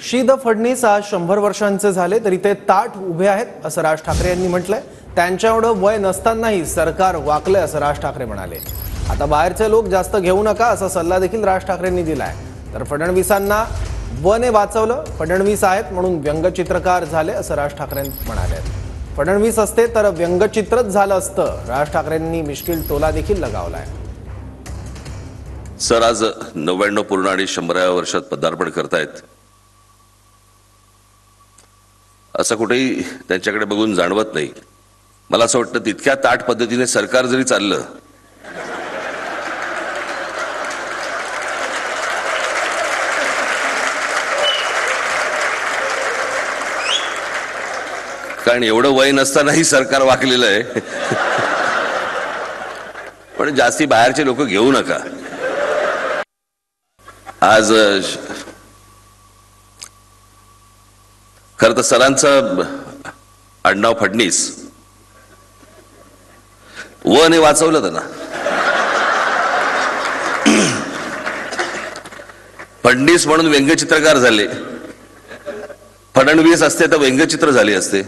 शी the Phadnis आज 100 वर्षांचे झाले तरी ते ताठ उभे आहेत असं राज ठाकरे यांनी म्हटलंय। त्यांच्या एवढं वय नसतानाही सरकार वाकलंय असं राज ठाकरे म्हणाले। आता बाहेरचे लोक जास्त घेऊ नका असा सल्ला देखील राज ठाकरेंनी दिलाय। तर फडणवीसांना वने वाचवलं, फडणवीस आहेत म्हणून व्यंगचित्रकार झाले असं राज ठाकरे म्हणाले। फडणवीस असते तर व्यंगचित्रच झालं असतं। राज ठाकरेंनी मिश्किल टोला देखील लगावलाय। सर आज 99 पूर्ण आणि 100व्या वर्षात पदार्पण करतायत असं कुठेही त्यांच्याकडे बघून जाणवत नाही। मला असं वाटतं तितक्या ताठ पद्धतीने सरकार जरी चाललं कारण एवढं वय नसतानाही सरकार वाकलेलं आहे। पण जास्ती बाहेरचे लोक घेऊ नका। आज खरं तर सरांचं आडनाव फडणीस वने वाचवलं त्यांना। फडणीस म्हणून व्यंगचित्रकार झाले, फडणवीस असते तर व्यंगचित्र झाले असते।